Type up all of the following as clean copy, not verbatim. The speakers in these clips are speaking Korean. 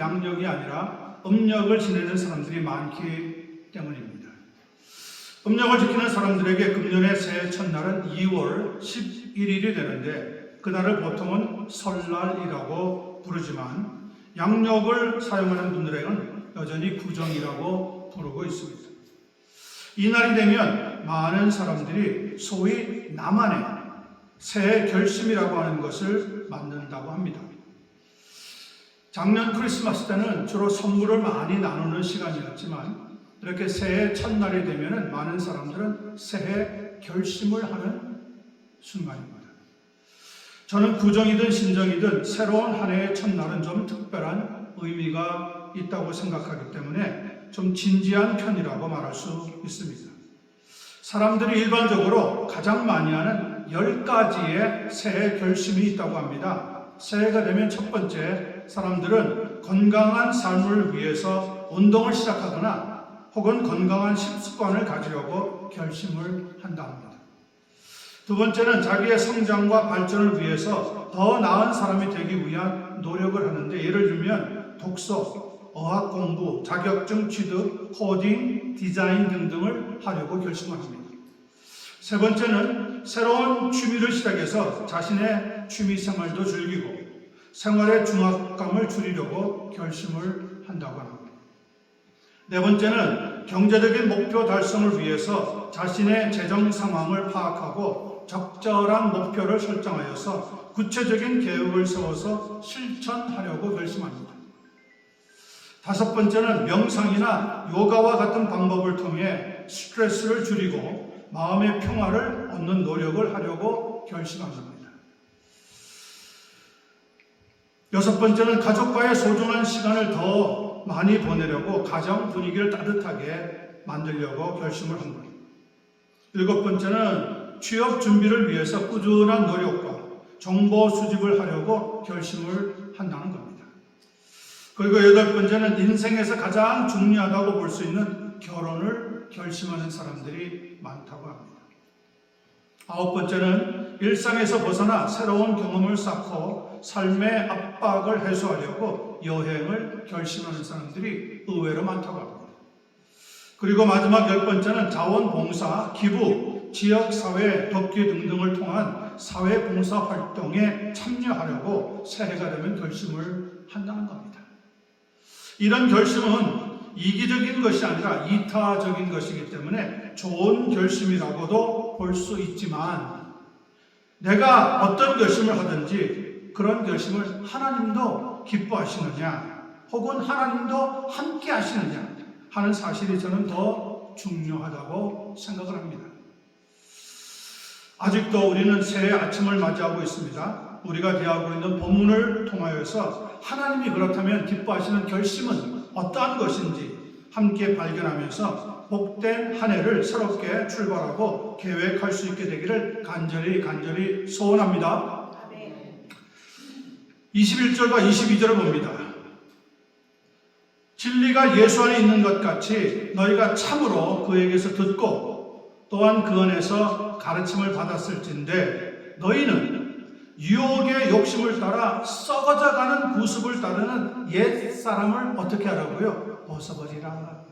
양력이 아니라 음력을 지내는 사람들이 많기 때문입니다. 음력을 지키는 사람들에게 금년의 새해 첫날은 2월 11일이 되는데 그날을 보통은 설날이라고 부르지만 양력을 사용하는 분들에게는 여전히 구정이라고 부르고 있습니다. 이 날이 되면 많은 사람들이 소위 나만의 새해 결심이라고 하는 것을 만든다고 합니다. 작년 크리스마스 때는 주로 선물을 많이 나누는 시간이었지만 이렇게 새해 첫날이 되면 많은 사람들은 새해 결심을 하는 순간입니다. 저는 구정이든 신정이든 새로운 한 해의 첫날은 좀 특별한 의미가 있다고 생각하기 때문에 좀 진지한 편이라고 말할 수 있습니다. 사람들이 일반적으로 가장 많이 하는 10가지의 새해 결심이 있다고 합니다. 새해가 되면 첫 번째, 사람들은 건강한 삶을 위해서 운동을 시작하거나 혹은 건강한 식습관을 가지려고 결심을 한다 합니다. 두 번째는 자기의 성장과 발전을 위해서 더 나은 사람이 되기 위한 노력을 하는데 예를 들면 독서, 어학 공부, 자격증 취득, 코딩, 디자인 등등을 하려고 결심을 합니다. 세 번째는 새로운 취미를 시작해서 자신의 취미 생활도 즐기고 생활의 중압감을 줄이려고 결심을 한다고 합니다. 네 번째는 경제적인 목표 달성을 위해서 자신의 재정 상황을 파악하고 적절한 목표를 설정하여서 구체적인 계획을 세워서 실천하려고 결심합니다. 다섯 번째는 명상이나 요가와 같은 방법을 통해 스트레스를 줄이고 마음의 평화를 얻는 노력을 하려고 결심합니다. 여섯 번째는 가족과의 소중한 시간을 더 많이 보내려고 가정 분위기를 따뜻하게 만들려고 결심을 한 겁니다. 일곱 번째는 취업 준비를 위해서 꾸준한 노력과 정보 수집을 하려고 결심을 한다는 겁니다. 그리고 여덟 번째는 인생에서 가장 중요하다고 볼 수 있는 결혼을 결심하는 사람들이 많다고 합니다. 아홉 번째는 일상에서 벗어나 새로운 경험을 쌓고 삶의 압박을 해소하려고 여행을 결심하는 사람들이 의외로 많다고 합니다. 그리고 마지막 열 번째는 자원봉사, 기부, 지역사회, 덕기 등등을 통한 사회봉사 활동에 참여하려고 새해가 되면 결심을 한다는 겁니다. 이런 결심은 이기적인 것이 아니라 이타적인 것이기 때문에 좋은 결심이라고도 볼 수 있지만 내가 어떤 결심을 하든지 그런 결심을 하나님도 기뻐하시느냐 혹은 하나님도 함께 하시느냐 하는 사실이 저는 더 중요하다고 생각을 합니다. 아직도 우리는 새해 아침을 맞이하고 있습니다. 우리가 대하고 있는 본문을 통하여서 하나님이 그렇다면 기뻐하시는 결심은 어떠한 것인지 함께 발견하면서 복된 한 해를 새롭게 출발하고 계획할 수 있게 되기를 간절히 소원합니다. 21절과 22절을 봅니다. 진리가 예수 안에 있는 것 같이 너희가 참으로 그에게서 듣고 또한 그 안에서 가르침을 받았을진데 너희는 유혹의 욕심을 따라 썩어져가는 구습을 따르는 옛사람을 어떻게 하라고요? 벗어버리라.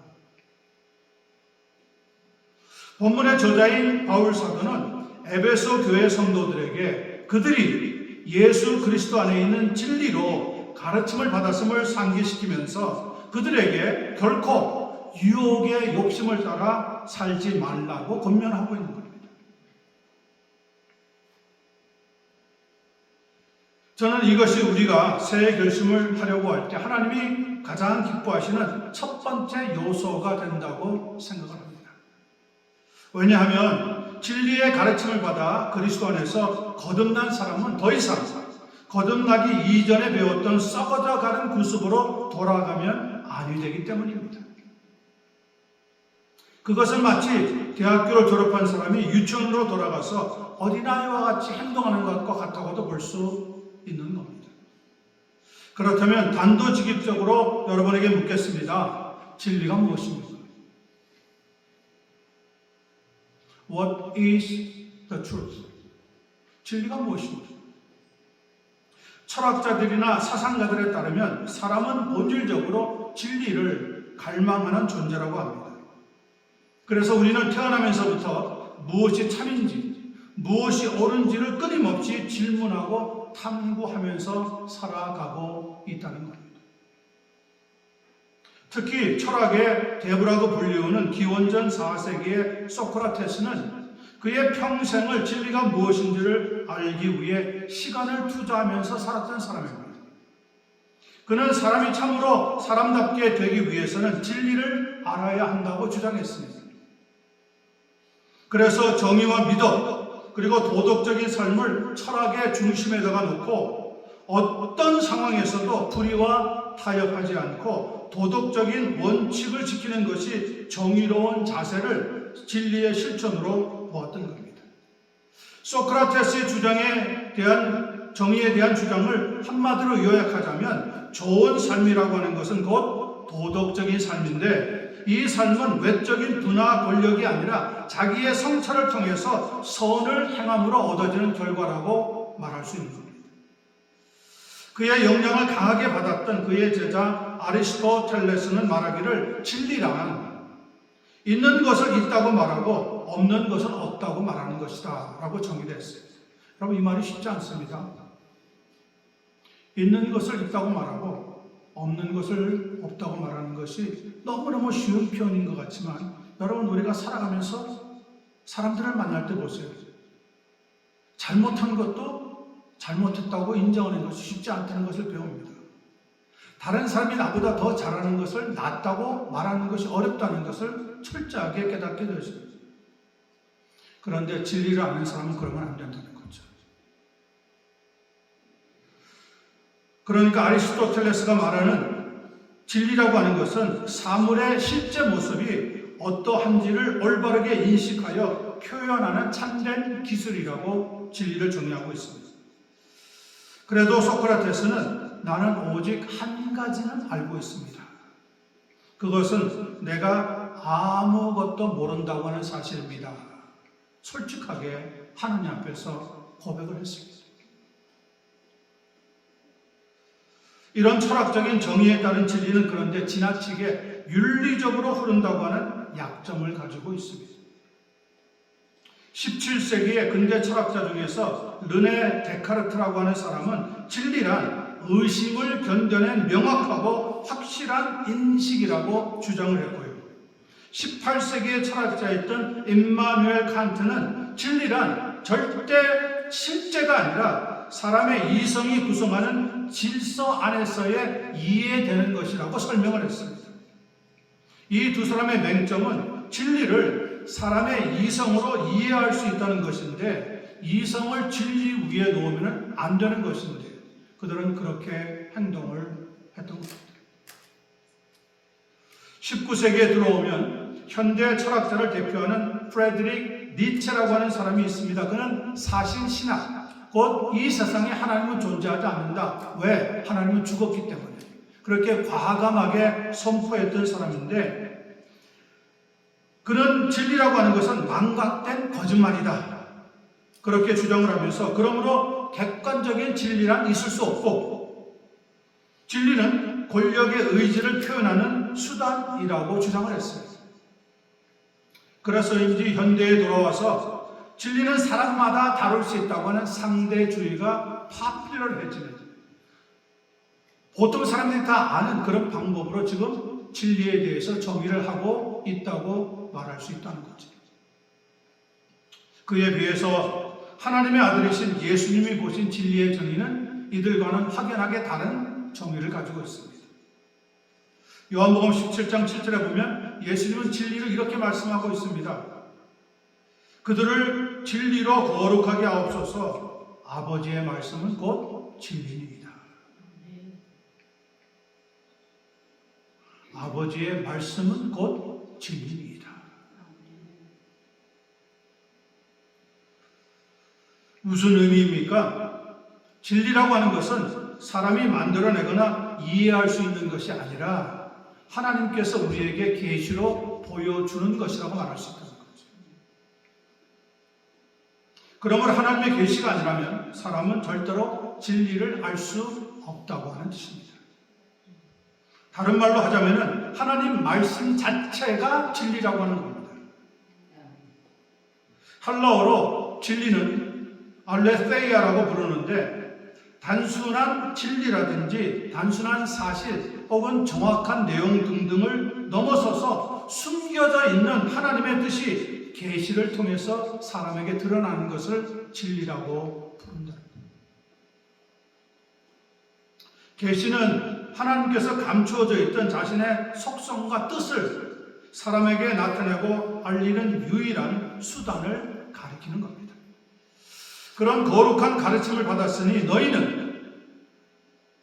본문의 저자인 바울 사도는 에베소 교회 성도들에게 그들이 예수 그리스도 안에 있는 진리로 가르침을 받았음을 상기시키면서 그들에게 결코 유혹의 욕심을 따라 살지 말라고 권면하고 있는 겁니다. 저는 이것이 우리가 새해 결심을 하려고 할 때 하나님이 가장 기뻐하시는 첫 번째 요소가 된다고 생각을 합니다. 왜냐하면 진리의 가르침을 받아 그리스도 안에서 거듭난 사람은 더 이상 거듭나기 이전에 배웠던 썩어져가는 구습으로 돌아가면 아니 되기 때문입니다. 그것은 마치 대학교를 졸업한 사람이 유치원으로 돌아가서 어린아이와 같이 행동하는 것과 같다고도 볼 수 있는 겁니다. 그렇다면 단도직입적으로 여러분에게 묻겠습니다. 진리가 무엇입니까? What is the truth? 진리가 무엇입니까? 철학자들이나 사상가들에 따르면 사람은 본질적으로 진리를 갈망하는 존재라고 합니다. 그래서 우리는 태어나면서부터 무엇이 참인지, 무엇이 옳은지를 끊임없이 질문하고 탐구하면서 살아가고 있다는 겁니다. 특히 철학의 대부라고 불리우는 기원전 4세기의 소크라테스는 그의 평생을 진리가 무엇인지를 알기 위해 시간을 투자하면서 살았던 사람입니다. 그는 사람이 참으로 사람답게 되기 위해서는 진리를 알아야 한다고 주장했습니다. 그래서 정의와 미덕 그리고 도덕적인 삶을 철학의 중심에다가 놓고 어떤 상황에서도 불의와 타협하지 않고 도덕적인 원칙을 지키는 것이 정의로운 자세를 진리의 실천으로 보았던 겁니다. 소크라테스의 주장에 대한 정의에 대한 주장을 한마디로 요약하자면 좋은 삶이라고 하는 것은 곧 도덕적인 삶인데 이 삶은 외적인 부나 권력이 아니라 자기의 성찰을 통해서 선을 행함으로 얻어지는 결과라고 말할 수 있는 겁니다. 그의 영향을 강하게 받았던 그의 제자 아리스토텔레스는 말하기를 진리란 있는 것을 있다고 말하고 없는 것은 없다고 말하는 것이다 라고 정의를 했어요. 여러분 이 말이 쉽지 않습니다. 있는 것을 있다고 말하고 없는 것을 없다고 말하는 것이 너무너무 쉬운 표현인 것 같지만 여러분 우리가 살아가면서 사람들을 만날 때 보세요. 잘못한 것도 잘못했다고 인정하는 것이 쉽지 않다는 것을 배웁니다. 다른 사람이 나보다 더 잘하는 것을 낫다고 말하는 것이 어렵다는 것을 철저하게 깨닫게 되었습니다. 그런데 진리를 아는 사람은 그러면 안 된다는 거죠. 그러니까 아리스토텔레스가 말하는 진리라고 하는 것은 사물의 실제 모습이 어떠한지를 올바르게 인식하여 표현하는 참된 기술이라고 진리를 정의하고 있습니다. 그래도 소크라테스는 나는 오직 한 가지는 알고 있습니다. 그것은 내가 아무것도 모른다고 하는 사실입니다. 솔직하게 하느님 앞에서 고백을 했습니다. 이런 철학적인 정의에 따른 진리는 그런데 지나치게 윤리적으로 흐른다고 하는 약점을 가지고 있습니다. 17세기의 근대 철학자 중에서 르네 데카르트라고 하는 사람은 진리란 의심을 견뎌낸 명확하고 확실한 인식이라고 주장을 했고요. 18세기의 철학자였던 임마누엘 칸트는 진리란 절대 실제가 아니라 사람의 이성이 구성하는 질서 안에서의 이해되는 것이라고 설명을 했습니다. 이 두 사람의 맹점은 진리를 사람의 이성으로 이해할 수 있다는 것인데 이성을 진리 위에 놓으면 안 되는 것인데 그들은 그렇게 행동을 했던 겁니다. 19세기에 들어오면 현대 철학자를 대표하는 프레드릭 니체라고 하는 사람이 있습니다. 그는 사실신학, 곧 이 세상에 하나님은 존재하지 않는다. 왜? 하나님은 죽었기 때문에. 그렇게 과감하게 선포했던 사람인데 그는 진리라고 하는 것은 망각된 거짓말이다. 그렇게 주장을 하면서 그러므로 객관적인 진리란 있을 수 없고 진리는 권력의 의지를 표현하는 수단이라고 주장을 했습니다. 그래서인지 현대에 돌아와서 진리는 사람마다 다룰 수 있다고 하는 상대주의가 파퓰러해집니다. 보통 사람들이 다 아는 그런 방법으로 지금 진리에 대해서 정의를 하고 있다고 말할 수 있다는 거죠. 그에 비해서 하나님의 아들이신 예수님이 보신 진리의 정의는 이들과는 확연하게 다른 정의를 가지고 있습니다. 요한복음 17장 7절에 보면 예수님은 진리를 이렇게 말씀하고 있습니다. 그들을 진리로 거룩하게 하옵소서. 아버지의 말씀은 곧 진리입니다. 아버지의 말씀은 곧 진리입니다. 무슨 의미입니까? 진리라고 하는 것은 사람이 만들어내거나 이해할 수 있는 것이 아니라 하나님께서 우리에게 계시로 보여주는 것이라고 말할 수 있다는 거죠. 그러므로 하나님의 계시가 아니라면 사람은 절대로 진리를 알 수 없다고 하는 뜻입니다. 다른 말로 하자면 하나님 말씀 자체가 진리라고 하는 겁니다. 헬라어로 진리는 알레테이아라고 부르는데 단순한 진리라든지 단순한 사실 혹은 정확한 내용 등등을 넘어서서 숨겨져 있는 하나님의 뜻이 계시를 통해서 사람에게 드러나는 것을 진리라고 부른다. 계시는 하나님께서 감추어져 있던 자신의 속성과 뜻을 사람에게 나타내고 알리는 유일한 수단을 가리키는 겁니다. 그런 거룩한 가르침을 받았으니 너희는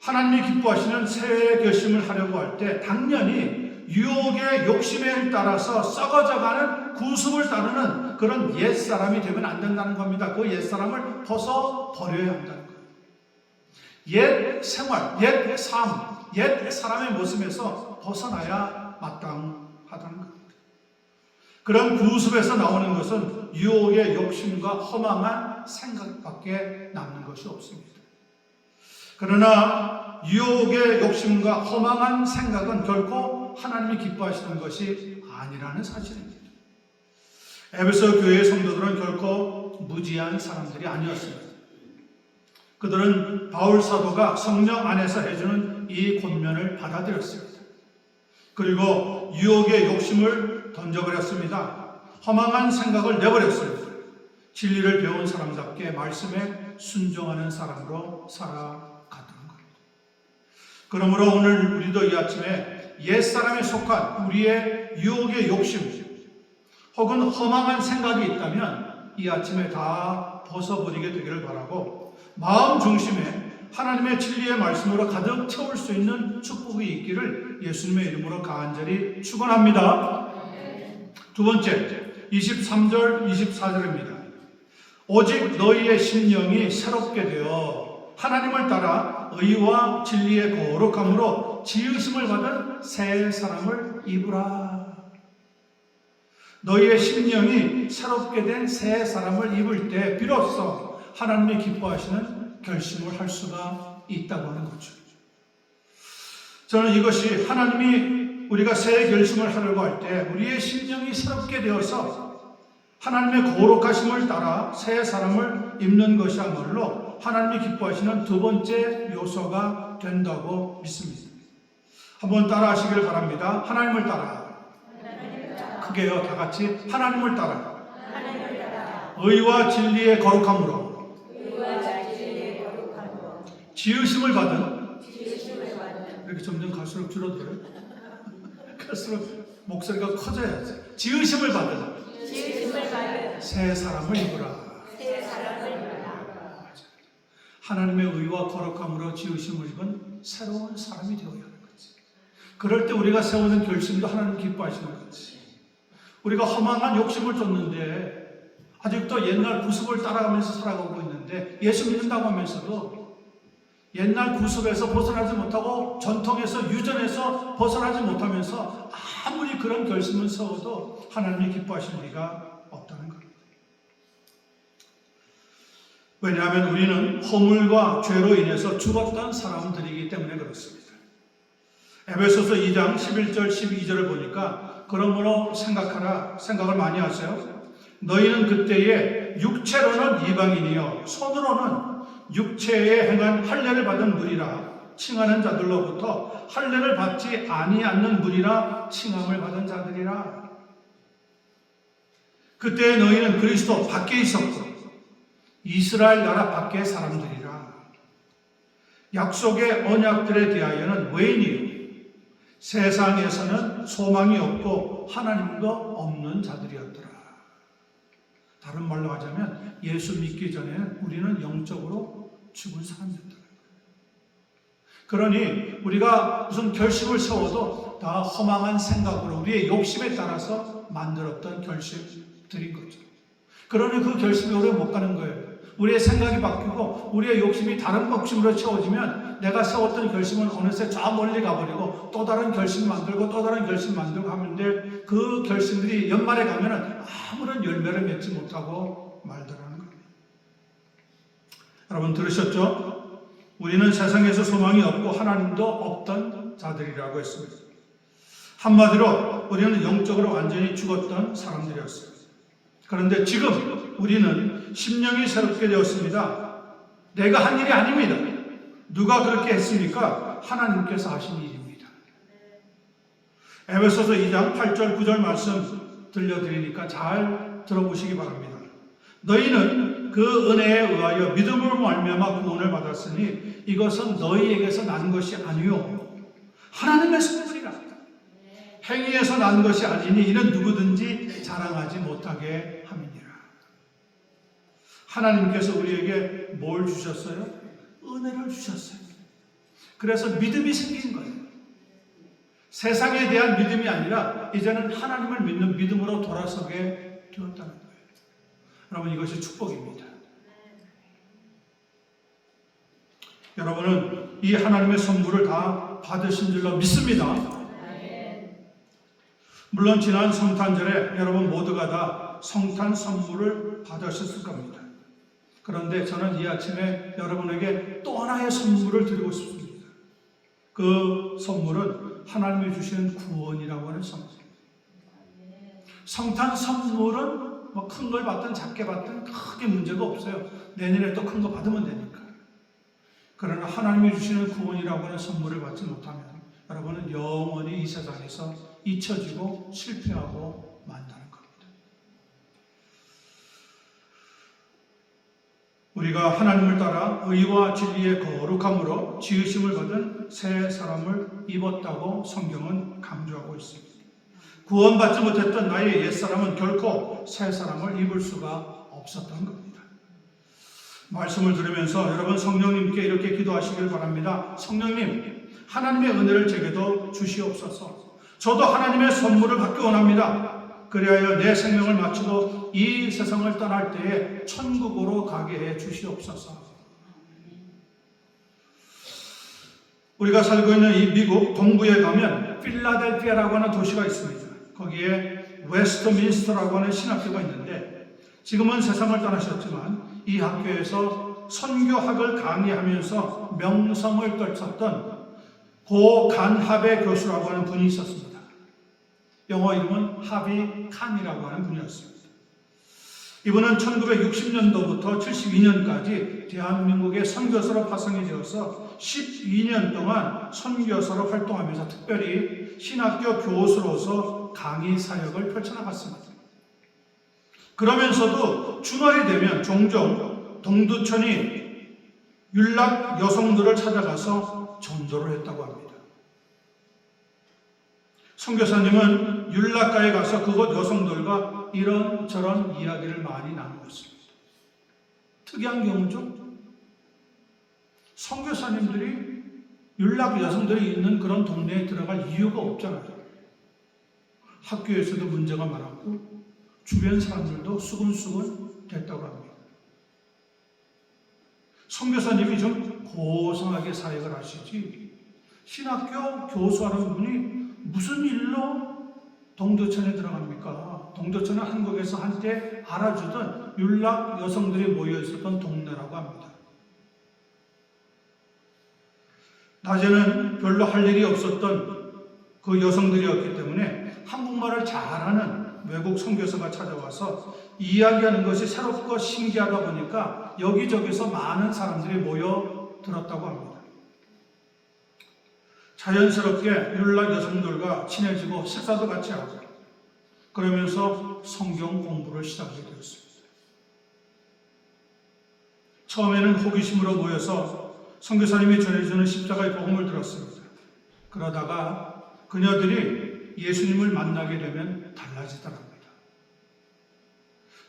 하나님이 기뻐하시는 새해 결심을 하려고 할 때 당연히 유혹의 욕심에 따라서 썩어져가는 구습을 따르는 그런 옛사람이 되면 안 된다는 겁니다. 그 옛사람을 벗어버려야 한다는 거예요. 옛 생활, 옛 삶, 옛 사람의 모습에서 벗어나야 마땅하다는 겁니다. 그런 구습에서 나오는 것은 유혹의 욕심과 허망한 생각밖에 남는 것이 없습니다. 그러나 유혹의 욕심과 허망한 생각은 결코 하나님이 기뻐하시는 것이 아니라는 사실입니다. 에베소 교회의 성도들은 결코 무지한 사람들이 아니었습니다. 그들은 바울 사도가 성령 안에서 해주는 이 권면을 받아들였습니다. 그리고 유혹의 욕심을 던져버렸습니다. 허망한 생각을 내버렸습니다. 진리를 배운 사람답게 말씀에 순종하는 사람으로 살아갔다는 겁니다. 그러므로 오늘 우리도 이 아침에 옛사람에 속한 우리의 유혹의 욕심 혹은 허망한 생각이 있다면 이 아침에 다 벗어버리게 되기를 바라고 마음 중심에 하나님의 진리의 말씀으로 가득 채울 수 있는 축복이 있기를 예수님의 이름으로 간절히 축원합니다. 두 번째, 23절, 24절입니다. 오직 너희의 심령이 새롭게 되어 하나님을 따라 의와 진리의 거룩함으로 지으심을 받은 새 사람을 입으라. 너희의 심령이 새롭게 된 새 사람을 입을 때 비로소 하나님이 기뻐하시는 결심을 할 수가 있다고 하는 거죠. 저는 이것이 하나님이 우리가 새 결심을 하려고 할 때 우리의 심령이 새롭게 되어서 하나님의 거룩하심을 따라 새 사람을 입는 것이야말로 하나님이 기뻐하시는 두 번째 요소가 된다고 믿습니다. 한번 따라 하시길 바랍니다. 하나님을 따라. 크게요, 다 같이. 하나님을 따라. 의와 진리의 거룩함으로 지으심을 받은 이렇게 점점 갈수록 줄어들어요. 갈수록 목소리가 커져야지. 지으심을 받은 새 사람을 입으라. 하나님의 의와 거룩함으로 지으심을 입은 새로운 사람이 되어야 하는 거지. 그럴 때 우리가 세우는 결심도 하나님 기뻐하시는 거지. 우리가 허망한 욕심을 줬는데 아직도 옛날 구습을 따라가면서 살아가고 있는데 예수 믿는다고 하면서도 옛날 구습에서 벗어나지 못하고 전통에서 유전에서 벗어나지 못하면서 아무리 그런 결심을 세워도 하나님이 기뻐하실 리가 없다는 겁니다. 왜냐하면 우리는 허물과 죄로 인해서 죽었던 사람들이기 때문에 그렇습니다. 에베소서 2장 11절 12절을 보니까 그러므로 생각을 많이 하세요. 너희는 그때에 육체로는 이방인이요 손으로는 육체에 행한 할례를 받은 무리라 칭하는 자들로부터 할례를 받지 아니하는 무리라 칭함을 받은 자들이라. 그때 너희는 그리스도 밖에 있었고 이스라엘 나라 밖의 사람들이라. 약속의 언약들에 대하여는 외인이요 세상에서는 소망이 없고 하나님도 없는 자들이었더라. 다른 말로 하자면 예수 믿기 전에는 우리는 영적으로 죽은 사람이었다. 그러니 우리가 무슨 결심을 세워도 다 허망한 생각으로 우리의 욕심에 따라서 만들었던 결심들인 거죠. 그러니 그 결심이 오래 못 가는 거예요. 우리의 생각이 바뀌고 우리의 욕심이 다른 욕심으로 채워지면 내가 세웠던 결심은 어느새 저 멀리 가버리고 또 다른 결심 만들고 또 다른 결심 만들고 하는데 그 결심들이 연말에 가면은 아무런 열매를 맺지 못하고 말더라는 겁니다. 여러분 들으셨죠? 우리는 세상에서 소망이 없고 하나님도 없던 자들이라고 했습니다. 한마디로 우리는 영적으로 완전히 죽었던 사람들이었습니다. 그런데 지금 우리는 심령이 새롭게 되었습니다. 내가 한 일이 아닙니다. 누가 그렇게 했습니까? 하나님께서 하신 일입니다. 에베소서 2장 8절 9절 말씀 들려드리니까 잘 들어보시기 바랍니다. 너희는 그 은혜에 의하여 믿음으로 말미암아 구원을 받았으니 이것은 너희에게서 난 것이 아니요 하나님의 선물이라. 행위에서 난 것이 아니니 이는 누구든지 자랑하지 못하게 함이니라. 하나님께서 우리에게 뭘 주셨어요? 은혜를 주셨어요. 그래서 믿음이 생긴 거예요. 세상에 대한 믿음이 아니라 이제는 하나님을 믿는 믿음으로 돌아서게 되었다는 거예요. 여러분 이것이 축복입니다. 여러분은 이 하나님의 선물을 다 받으신 줄로 믿습니다. 물론 지난 성탄절에 여러분 모두가 다 성탄 선물을 받으셨을 겁니다. 그런데 저는 이 아침에 여러분에게 또 하나의 선물을 드리고 싶습니다. 그 선물은 하나님이 주시는 구원이라고 하는 선물입니다. 성탄 선물은 뭐 큰 걸 받든 작게 받든 크게 문제가 없어요. 내년에 또 큰 거 받으면 되니까. 그러나 하나님이 주시는 구원이라고 하는 선물을 받지 못하면 여러분은 영원히 이 세상에서 잊혀지고 실패하고 만다는 겁니다. 우리가 하나님을 따라 의와 진리의 거룩함으로 지으심을 받은 새 사람을 입었다고 성경은 강조하고 있습니다. 구원받지 못했던 나의 옛사람은 결코 새 사람을 입을 수가 없었던 겁니다. 말씀을 들으면서 여러분 성령님께 이렇게 기도하시길 바랍니다. 성령님, 하나님의 은혜를 제게도 주시옵소서. 저도 하나님의 선물을 받기 원합니다. 그리하여 내 생명을 마치고 이 세상을 떠날 때에 천국으로 가게 해 주시옵소서. 우리가 살고 있는 이 미국 동부에 가면 필라델피아라고 하는 도시가 있습니다. 거기에 웨스트민스터라고 하는 신학교가 있는데 지금은 세상을 떠나셨지만 이 학교에서 선교학을 강의하면서 명성을 떨쳤던 고 간하베 교수라고 하는 분이 있었습니다. 영어 이름은 하비 칸이라고 하는 분이었습니다. 이분은 1960년도부터 72년까지 대한민국의 선교사로 파송이 되어서 12년 동안 선교사로 활동하면서 특별히 신학교 교수로서 강의 사역을 펼쳐나갔습니다. 그러면서도 주말이 되면 종종 동두천이 율락 여성들을 찾아가서 전도를 했다고 합니다. 선교사님은 율락가에 가서 그곳 여성들과 이런저런 이야기를 많이 나누었습니다. 특이한 경우죠. 선교사님들이 율락 여성들이 있는 그런 동네에 들어갈 이유가 없잖아요. 학교에서도 문제가 많았고 주변 사람들도 수근수근 됐다고 합니다. 선교사님이 좀 고상하게 사역을 하시지 신학교 교수하는 분이 무슨 일로 동두천에 들어갑니까? 동두천은 한국에서 한때 알아주던 율락 여성들이 모여 있었던 동네라고 합니다. 낮에는 별로 할 일이 없었던 그 여성들이었기 때문에 한국말을 잘하는 외국 선교사가 찾아와서 이야기하는 것이 새롭고 신기하다 보니까 여기저기서 많은 사람들이 모여 들었다고 합니다. 자연스럽게 율락 여성들과 친해지고 식사도 같이 하고 그러면서 성경 공부를 시작하게 되었습니다. 처음에는 호기심으로 모여서 선교사님이 전해주는 십자가의 복음을 들었습니다. 그러다가 그녀들이 예수님을 만나게 되면 달라지더랍니다.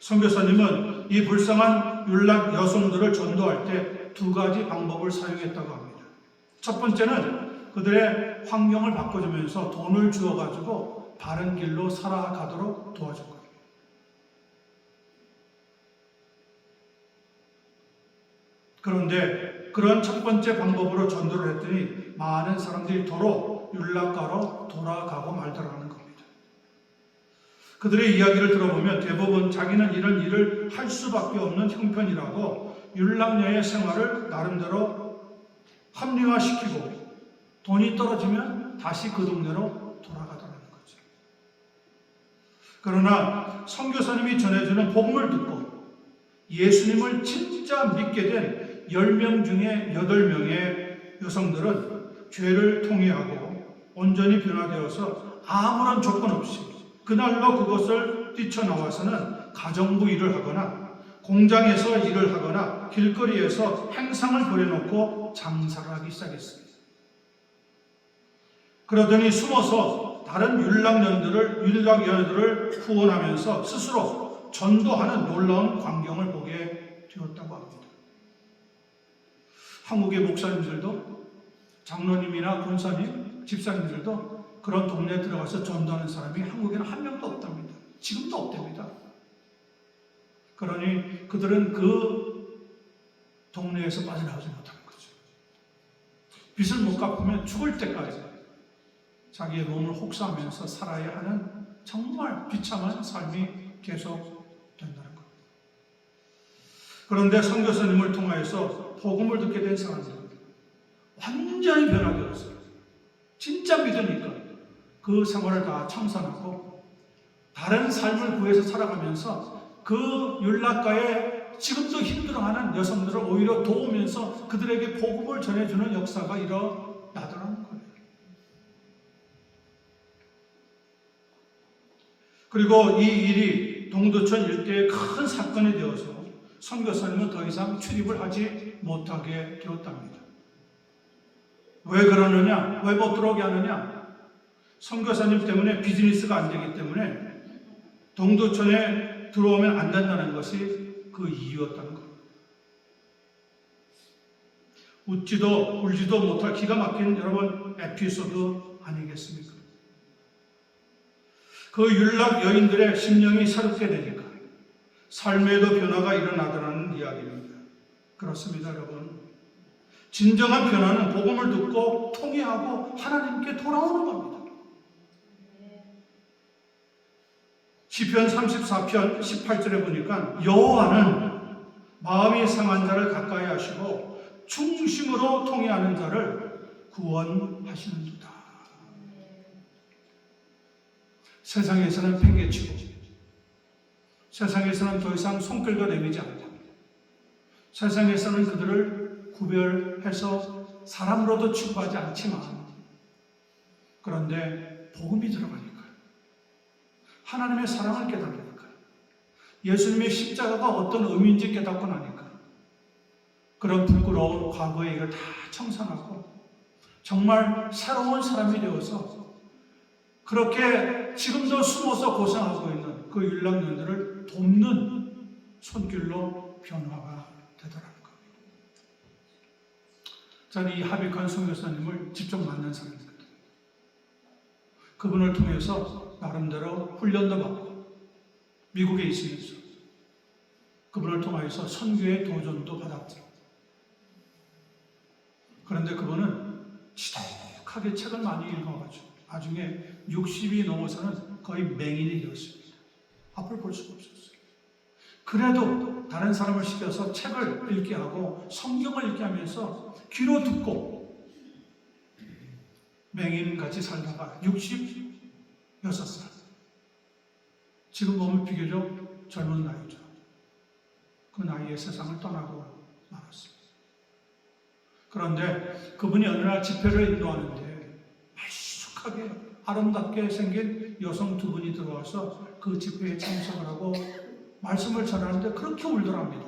선교사님은 이 불쌍한 율락 여성들을 전도할 때 두 가지 방법을 사용했다고 합니다. 첫 번째는 그들의 환경을 바꿔주면서 돈을 주어가지고 바른 길로 살아가도록 도와줄 겁니다. 그런데 그런 첫 번째 방법으로 전도를 했더니 많은 사람들이 도로 율락가로 돌아가고 말더라는 겁니다. 그들의 이야기를 들어보면 대부분 자기는 이런 일을 할 수밖에 없는 형편이라고 율락녀의 생활을 나름대로 합리화시키고 돈이 떨어지면 다시 그 동네로 돌아가더라는 거죠. 그러나 선교사님이 전해주는 복음을 듣고 예수님을 진짜 믿게 된 10명 중에 8명의 여성들은 죄를 통회하고 온전히 변화되어서 아무런 조건 없이 그날로 그것을 뛰쳐나와서는 가정부 일을 하거나 공장에서 일을 하거나 길거리에서 행상을 벌여놓고 장사를 하기 시작했습니다. 그러더니 숨어서 다른 율락여들을 후원하면서 스스로 전도하는 놀라운 광경을 보게 되었다고 합니다. 한국의 목사님들도 장로님이나 권사님, 집사님들도 그런 동네에 들어가서 전도하는 사람이 한국에는 한 명도 없답니다. 지금도 없답니다. 그러니 그들은 그 동네에서 빠져나오지 못하는 거죠. 빚을 못 갚으면 죽을 때까지 자기의 몸을 혹사하면서 살아야 하는 정말 비참한 삶이 계속 된다는 겁니다. 그런데 선교사님을 통하여서 복음을 듣게 된 사람들은 완전히 변화되었어요. 진짜 믿으니까 그 생활을 다 청산하고 다른 삶을 구해서 살아가면서 그 율락가에 지금도 힘들어하는 여성들을 오히려 도우면서 그들에게 복음을 전해주는 역사가 일어나더라는 거예요. 그리고 이 일이 동두천 일대의 큰 사건이 되어서 선교사님은 더 이상 출입을 하지 못하게 되었답니다. 왜 그러느냐? 왜 못 들어오게 하느냐? 선교사님 때문에 비즈니스가 안 되기 때문에 동두천에 들어오면 안 된다는 것이 그 이유였다는 겁니다. 웃지도 울지도 못할 기가 막힌 여러분 에피소드 아니겠습니까? 그 율락 여인들의 심령이 새롭게 되니까 삶에도 변화가 일어나더라는 이야기입니다. 그렇습니다, 여러분. 진정한 변화는 복음을 듣고 통회하고 하나님께 돌아오는 겁니다. 시편 34편 18절에 보니까 여호와는 마음이 상한 자를 가까이 하시고 중심으로 통회하는 자를 구원하시는도다. 세상에서는 팽개치고 세상에서는 더 이상 손길도 내밀지 않고 세상에서는 그들을 구별해서 사람으로도 취급하지 않지만 그런데 복음이 들어가니까 하나님의 사랑을 깨닫으니까 예수님의 십자가가 어떤 의미인지 깨닫고 나니까 그런 부끄러운 과거의 일을 다 청산하고 정말 새로운 사람이 되어서 그렇게 지금도 숨어서 고생하고 있는 그 율락년들을 돕는 손길로 변화가 되더라는 겁니다. 저는 이 하백한 선교사님을 직접 만난 사람입니다. 그분을 통해서 나름대로 훈련도 받고 미국에 있으면서 그분을 통해서 선교의 도전도 받았죠. 그런데 그분은 지독하게 책을 많이 읽어가지고 나중에 60이 넘어서는 거의 맹인이 되었습니다. 앞을 볼 수가 없었어요. 그래도 다른 사람을 시켜서 책을 읽게 하고 성경을 읽게 하면서 귀로 듣고 맹인같이 살다가 66살. 지금 보면 비교적 젊은 나이죠. 그 나이에 세상을 떠나고 말았습니다. 그런데 그분이 어느 날 집회를 인도하는데 말쑥하게 아름답게 생긴 여성 두 분이 들어와서 그 집회에 참석을 하고 말씀을 전하는데 그렇게 울더랍니다.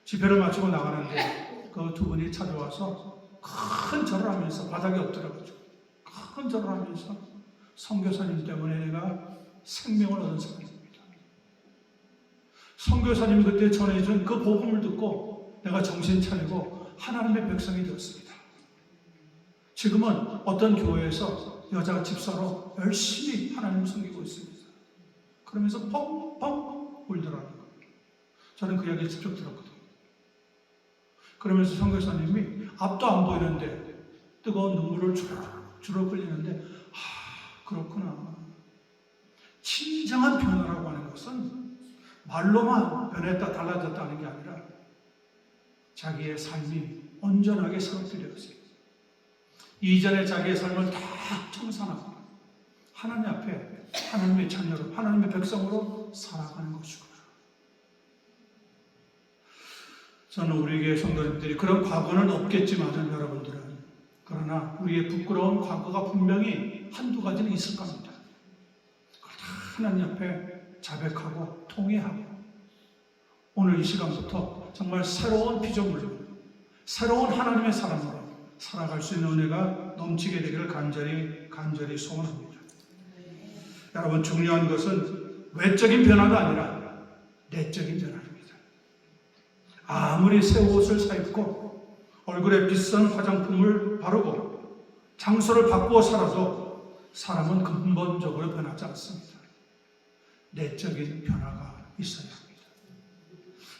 집회를 마치고 나가는데 그 두 분이 찾아와서 큰 절을 하면서 바닥에 엎드려가지고 큰 절을 하면서 선교사님 때문에 내가 생명을 얻은 사람입니다. 선교사님이 그때 전해준 그 복음을 듣고 내가 정신 차리고 하나님의 백성이 되었습니다. 지금은 어떤 교회에서 여자 집사로 열심히 하나님을 섬기고 있습니다. 그러면서 펑펑 울더라는 거예요. 저는 그 이야기를 직접 들었거든요. 그러면서 선교사님이 앞도 안 보이는데 뜨거운 눈물을 주르륵 흘리는데 그렇구나. 진정한 변화라고 하는 것은 말로만 변했다 달라졌다는 게 아니라 자기의 삶이 온전하게 새롭게 이전에 자기의 삶을 다 청산하고 하나님 앞에 하나님의 자녀로 하나님의 백성으로 살아가는 것이구나. 저는 우리 교회 성도님들이 그런 과거는 없겠지만 여러분들은 그러나 우리의 부끄러운 과거가 분명히 한두 가지는 있을 겁니다. 그걸 다 하나님 앞에 자백하고 통회하고 오늘 이 시간부터 정말 새로운 피조물로 새로운 하나님의 사람으로 살아갈 수 있는 은혜가 넘치게 되기를 간절히 소원합니다. 여러분, 중요한 것은 외적인 변화가 아니라 내적인 변화입니다. 아무리 새 옷을 사입고 얼굴에 비싼 화장품을 바르고 장소를 바꾸어 살아도 사람은 근본적으로 변하지 않습니다. 내적인 변화가 있어야 합니다.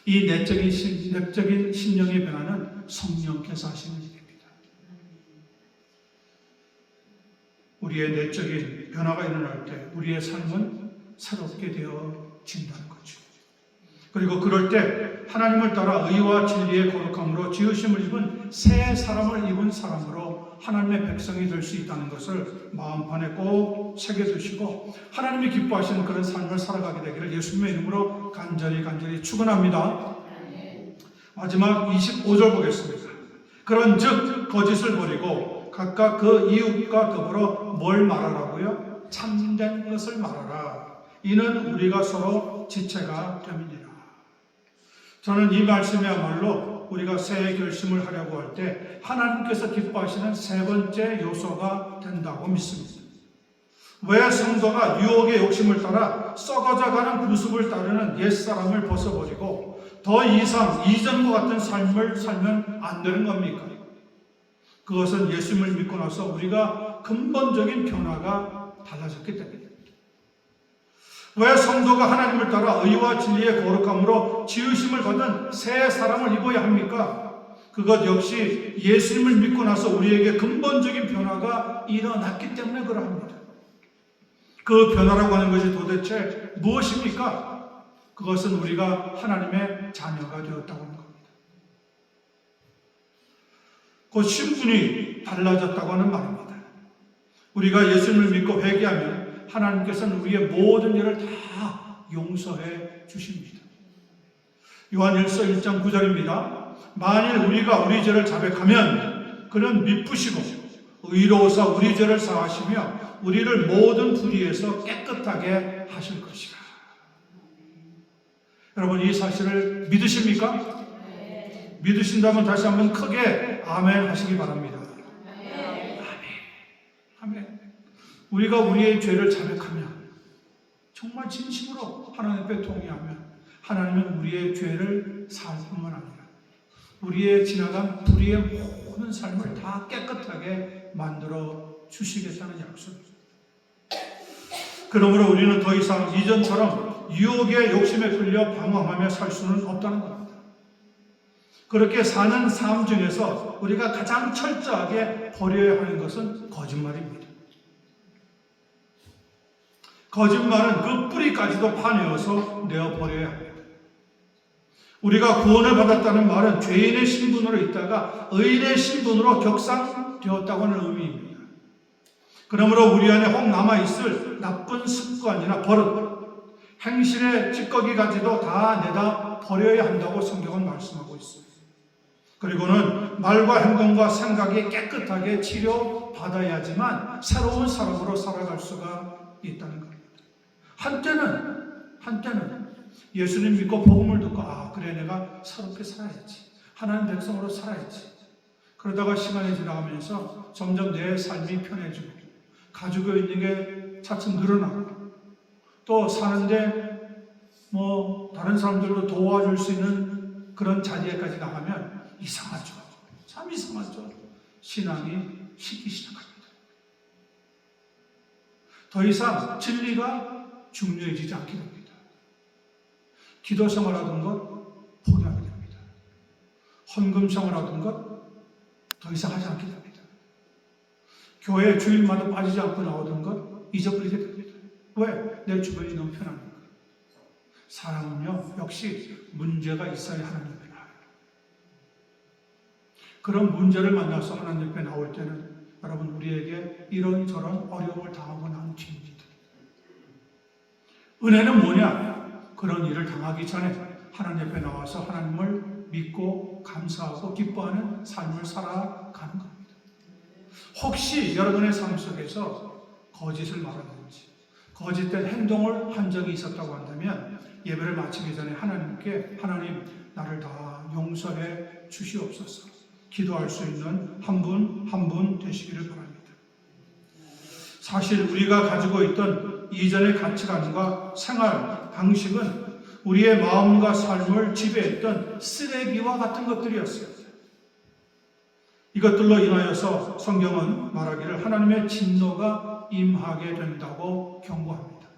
이 내적인 심령의 변화는 성령께서 하시는 일입니다. 우리의 내적인 변화가 일어날 때 우리의 삶은 새롭게 되어진다는 거죠. 그리고 그럴 때 하나님을 따라 의와 진리의 거룩함으로 지으심을 입은 새 사람을 입은 사람으로 하나님의 백성이 될 수 있다는 것을 마음판에 꼭 새겨두시고 하나님이 기뻐하시는 그런 삶을 살아가게 되기를 예수님의 이름으로 간절히 축원합니다. 마지막 25절 보겠습니다. 그런즉 거짓을 버리고 각각 그 이웃과 더불어 뭘 말하라고요? 참된 것을 말하라. 이는 우리가 서로 지체가 됨이니라. 저는 이 말씀이야말로 우리가 새해 결심을 하려고 할 때 하나님께서 기뻐하시는 세 번째 요소가 된다고 믿습니다. 왜 성도가 유혹의 욕심을 따라 썩어져가는 구습을 따르는 옛사람을 벗어버리고 더 이상 이전과 같은 삶을 살면 안 되는 겁니까? 그것은 예수님을 믿고 나서 우리가 근본적인 변화가 달라졌기 때문입니다. 왜 성도가 하나님을 따라 의와 진리의 거룩함으로 지으심을 받은 새 사람을 입어야 합니까? 그것 역시 예수님을 믿고 나서 우리에게 근본적인 변화가 일어났기 때문에 그러합니다. 그 변화라고 하는 것이 도대체 무엇입니까? 그것은 우리가 하나님의 자녀가 되었다고 하는 겁니다. 그 신분이 달라졌다고 하는 말입니다. 우리가 예수님을 믿고 회개하면 하나님께서는 우리의 모든 일을 다 용서해 주십니다. 요한 1서 1장 9절입니다. 만일 우리가 우리 죄를 자백하면 그는 미쁘시고 의로우사 우리 죄를 사하시며 우리를 모든 불의에서 깨끗하게 하실 것이라. 여러분, 이 사실을 믿으십니까? 믿으신다면 다시 한번 크게 아멘 하시기 바랍니다. 아멘. 우리가 우리의 죄를 자백하면 정말 진심으로 하나님 앞에 통회하면 하나님은 우리의 죄를 사할 뿐만 아니라 우리의 지나간 불의의 모든 삶을 다 깨끗하게 만들어 주시겠다는 약속입니다. 그러므로 우리는 더 이상 이전처럼 유혹의 욕심에 끌려 방황하며 살 수는 없다는 겁니다. 그렇게 사는 삶 중에서 우리가 가장 철저하게 버려야 하는 것은 거짓말입니다. 거짓말은 그 뿌리까지도 파내어서 내어버려야 합니다. 우리가 구원을 받았다는 말은 죄인의 신분으로 있다가 의인의 신분으로 격상되었다고 하는 의미입니다. 그러므로 우리 안에 혹 남아있을 나쁜 습관이나 버릇, 행실의 찌꺼기까지도 다 내다 버려야 한다고 성경은 말씀하고 있습니다. 그리고는 말과 행동과 생각이 깨끗하게 치료받아야지만 새로운 사람으로 살아갈 수가 있다는 겁니다. 한때는 예수님 믿고 복음을 듣고 그래 내가 새롭게 살아야지. 하나님 백성으로 살아야지. 그러다가 시간이 지나가면서 점점 내 삶이 편해지고 가지고 있는 게 차츰 늘어나고 또 사는데 다른 사람들도 도와줄 수 있는 그런 자리에까지 나가면 이상하죠. 참 이상하죠. 신앙이 식기 시작합니다. 더 이상 진리가 중요해지지 않게 됩니다. 기도 생활하던 것 포기하게 됩니다. 헌금 생활하던 것 더 이상 하지 않게 됩니다. 교회 주일마다 빠지지 않고 나오던 것 잊어버리게 됩니다. 왜? 내 주변이 너무 편합니까? 사람은요, 역시 문제가 있어야 하나님 앞에 나와요. 그런 문제를 만나서 하나님 앞에 나올 때는 여러분, 우리에게 이런저런 어려움을 당하고 난 뒤입니다. 은혜는 뭐냐? 그런 일을 당하기 전에 하나님 앞에 나와서 하나님을 믿고 감사하고 기뻐하는 삶을 살아가는 겁니다. 혹시 여러분의 삶 속에서 거짓을 말하든지 거짓된 행동을 한 적이 있었다고 한다면 예배를 마치기 전에 하나님께 하나님, 나를 다 용서해 주시옵소서 기도할 수 있는 한 분 한 분 되시기를 바랍니다. 사실 우리가 가지고 있던 이전의 가치관과 생활 방식은 우리의 마음과 삶을 지배했던 쓰레기와 같은 것들이었어요. 이것들로 인하여서 성경은 말하기를 하나님의 진노가 임하게 된다고 경고합니다.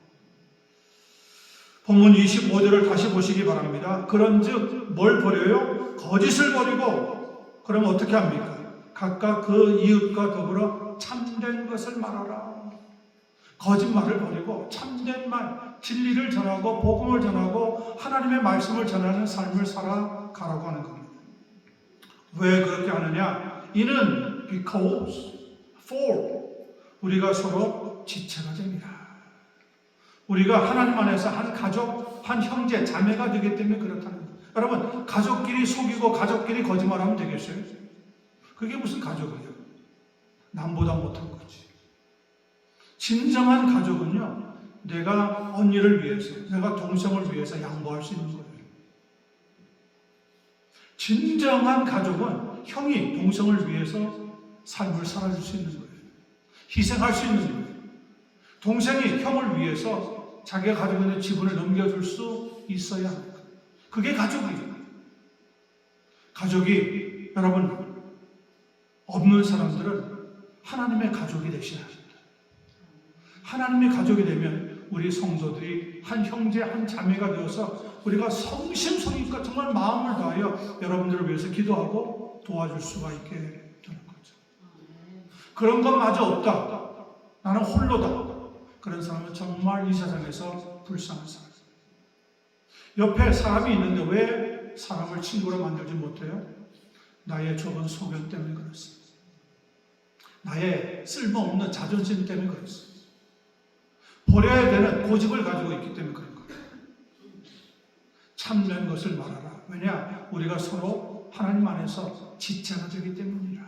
본문 25절을 다시 보시기 바랍니다. 그런즉 뭘 버려요? 거짓을 버리고, 그럼 어떻게 합니까? 각각 그 이웃과 더불어 참된 것을 말하라. 거짓말을 버리고 참된 말, 진리를 전하고 복음을 전하고 하나님의 말씀을 전하는 삶을 살아가라고 하는 겁니다. 왜 그렇게 하느냐? 이는 because, for 우리가 서로 지체가 됩니다. 우리가 하나님 안에서 한 가족, 한 형제, 자매가 되기 때문에 그렇다는 거예요. 여러분, 가족끼리 속이고 가족끼리 거짓말하면 되겠어요? 그게 무슨 가족이에요? 남보다 못한 거지. 진정한 가족은요, 내가 언니를 위해서, 내가 동생을 위해서 양보할 수 있는 거예요. 진정한 가족은 형이 동생을 위해서 삶을 살아줄 수 있는 거예요. 희생할 수 있는 거예요. 동생이 형을 위해서 자기가 가지고 있는 지분을 넘겨줄 수 있어야 합니다. 그게 가족이에요. 가족이, 여러분, 없는 사람들은 하나님의 가족이 되셔야 합니다. 하나님의 가족이 되면 우리 성도들이 한 형제, 한 자매가 되어서 우리가 성심성의껏 정말 마음을 다하여 여러분들을 위해서 기도하고 도와줄 수가 있게 되는 거죠. 그런 것마저 없다, 나는 홀로다, 그런 사람은 정말 이 세상에서 불쌍한 사람. 옆에 사람이 있는데 왜 사람을 친구로 만들지 못해요? 나의 좁은 소견 때문에 그렇습니다. 나의 쓸모없는 자존심 때문에 그렇습니다. 버려야 되는 고집을 가지고 있기 때문에 그런 거예요. 참된 것을 말하라. 왜냐? 우리가 서로 하나님 안에서 지체가 되기 때문이라.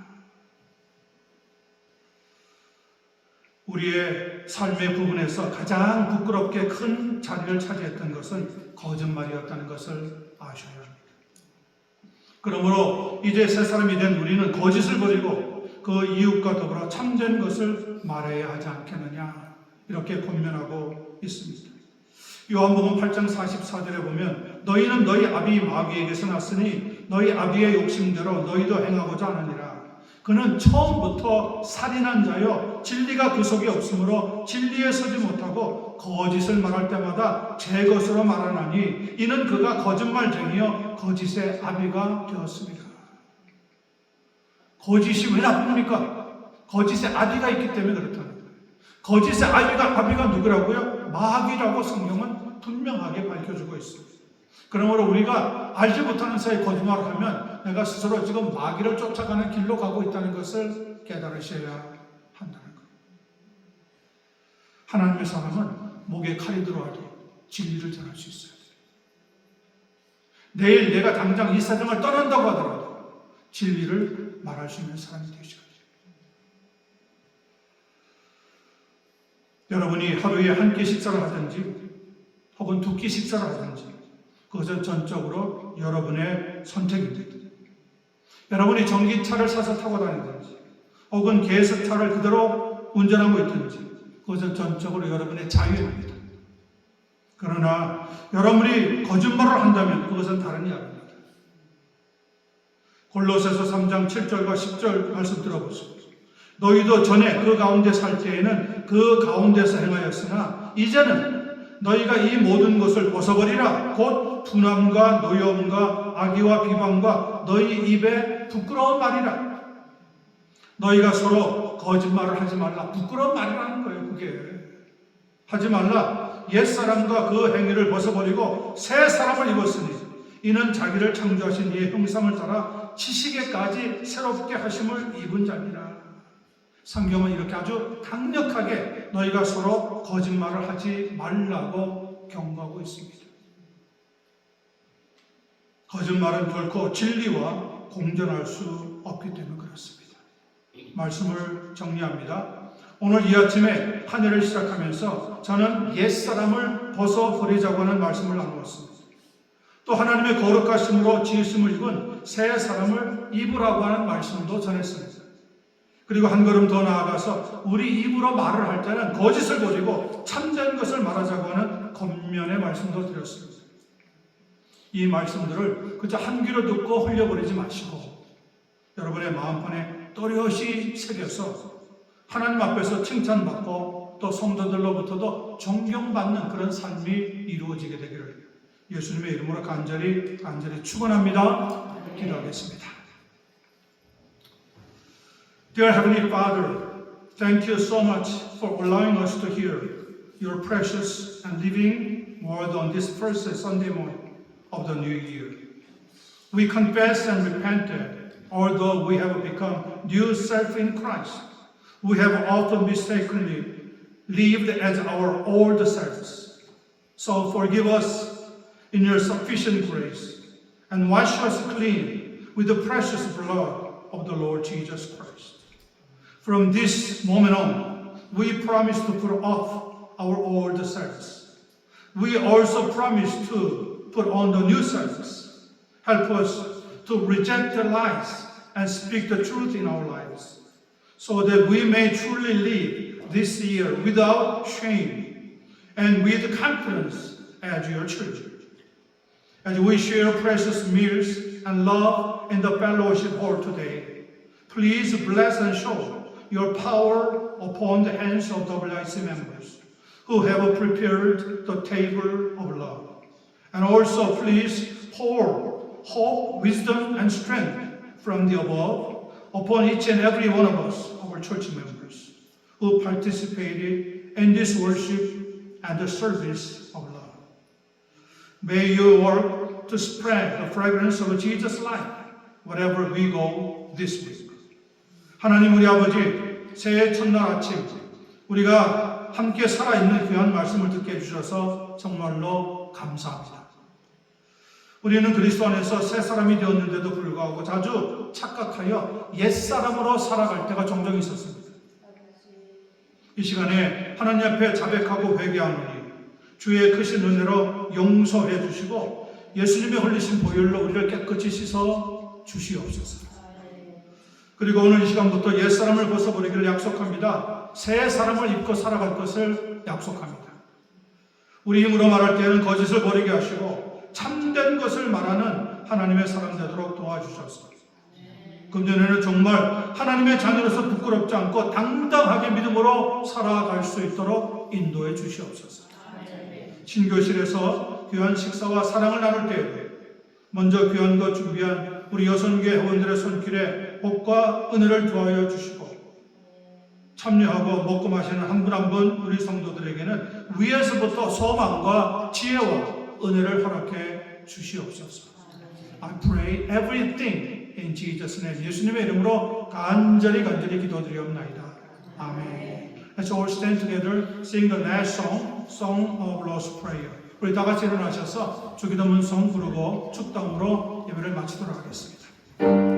우리의 삶의 부분에서 가장 부끄럽게 큰 자리를 차지했던 것은 거짓말이었다는 것을 아셔야 합니다. 그러므로 이제 새 사람이 된 우리는 거짓을 버리고 그 이웃과 더불어 참된 것을 말해야 하지 않겠느냐, 이렇게 권면하고 있습니다. 요한복음 8장 44절에 보면 너희는 너희 아비 마귀에게서 났으니 너희 아비의 욕심대로 너희도 행하고자 하느니라. 그는 처음부터 살인한 자요 진리가 그 속에 없으므로 진리에 서지 못하고 거짓을 말할 때마다 제 것으로 말하나니 이는 그가 거짓말쟁이요 거짓의 아비가 되었습니다. 거짓이 왜 나쁩니까? 거짓의 아비가 있기 때문에 그렇다는 거예요. 거짓의 아비가 누구라고요? 마귀라고 성경은 분명하게 밝혀주고 있습니다. 그러므로 우리가 알지 못하는 사이에 거짓말을 하면 내가 스스로 지금 마귀를 쫓아가는 길로 가고 있다는 것을 깨달으셔야 한다는 거예요. 하나님의 사람은 목에 칼이 들어와도 진리를 전할 수 있어요. 내일 내가 당장 이 세상을 떠난다고 하더라도 진리를 말할 수 있는 사람이 되셔야 돼요. 여러분이 하루에 한 끼 식사를 하든지 혹은 두 끼 식사를 하든지 그것은 전적으로 여러분의 선택입니다. 여러분이 전기차를 사서 타고 다니든지 혹은 가스차를 그대로 운전하고 있든지 그것은 전적으로 여러분의 자유입니다. 그러나 여러분이 거짓말을 한다면 그것은 다른 이야기입니다. 골로새서 3장 7절과 10절 말씀 들어보세요. 너희도 전에 그 가운데 살 때에는 그 가운데서 행하였으나 이제는 너희가 이 모든 것을 벗어버리라. 곧 분함과 노여움과 악의와 비방과 너희 입에 부끄러운 말이라. 너희가 서로 거짓말을 하지 말라. 부끄러운 말이라는 거예요. 그게 하지 말라. 옛사람과 그 행위를 벗어버리고 새 사람을 입었으니 이는 자기를 창조하신 이의 형상을 따라 지식에까지 새롭게 하심을 입은 자니라. 성경은 이렇게 아주 강력하게 너희가 서로 거짓말을 하지 말라고 경고하고 있습니다. 거짓말은 결코 진리와 공존할 수 없기 때문에 그렇습니다. 말씀을 정리합니다. 오늘 이 아침에 한 해를 시작하면서 저는 옛사람을 벗어버리자고 하는 말씀을 나누었습니다. 또 하나님의 거룩하심으로 지으심을 입은 새 사람을 입으라고 하는 말씀도 전했습니다. 그리고 한 걸음 더 나아가서 우리 입으로 말을 할 때는 거짓을 버리고 참된 것을 말하자고 하는 겉면의 말씀도 드렸습니다. 이 말씀들을 그저 한 귀로 듣고 흘려버리지 마시고 여러분의 마음판에 또렷이 새겨서 하나님 앞에서 칭찬받고 또 성도들로부터도 존경받는 그런 삶이 이루어지게 되기를 예수님의 이름으로 간절히 축원합니다. 기도하겠습니다. Dear Heavenly Father, thank you so much for allowing us to hear your precious and living word on this first Sunday morning of the new year. We confess and repent that although we have become new self in Christ, we have often mistakenly lived as our old selves. So forgive us in your sufficient grace and wash us clean with the precious blood of the Lord Jesus Christ. From this moment on, we promise to put off our old selves. We also promise to put on the new selves. Help us to reject the lies and speak the truth in our lives, so that we may truly live this year without shame and with confidence as your children. As we share precious meals and love in the fellowship hall today, please bless and show your power upon the hands of WIC members who have prepared the table of love. And also please pour hope, wisdom, and strength from the above upon each and every one of us, our church members, who participated in this worship and the service of love. May you work to spread the fragrance of Jesus' life wherever we go this week. 하나님 우리 아버지, 새해 첫날 아침 우리가 함께 살아있는 귀한 말씀을 듣게 해주셔서 정말로 감사합니다. 우리는 그리스도 안에서 새 사람이 되었는데도 불구하고 자주 착각하여 옛사람으로 살아갈 때가 종종 있었습니다. 이 시간에 하나님 앞에 자백하고 회개하노니 주의 크신 은혜로 용서해 주시고 예수님의 흘리신 보혈로 우리를 깨끗이 씻어 주시옵소서. 그리고 오늘 이 시간부터 옛사람을 벗어버리기를 약속합니다. 새 사람을 입고 살아갈 것을 약속합니다. 우리 힘으로 말할 때는 거짓을 버리게 하시고 참된 것을 말하는 하나님의 사람 되도록 도와주셔서 금년에는 정말 하나님의 자녀로서 부끄럽지 않고 당당하게 믿음으로 살아갈 수 있도록 인도해 주시옵소서. 신교실에서 귀한 식사와 사랑을 나눌 때 먼저 귀한 것 준비한 우리 여선교회 회원들의 손길에 복과 은혜를 더하여 주시고 참여하고 먹고 마시는 한 분 한 분 우리 성도들에게는 위에서부터 소망과 지혜와 은혜를 허락해 주시옵소서. I pray everything in Jesus' name. 예수님의 이름으로 간절히 기도드리옵나이다. 아멘. Let's all stand together, sing the last song, Song of Lord's Prayer. 우리 다 같이 일어나셔서 주기도문송 부르고 축담으로 예배를 마치도록 하겠습니다.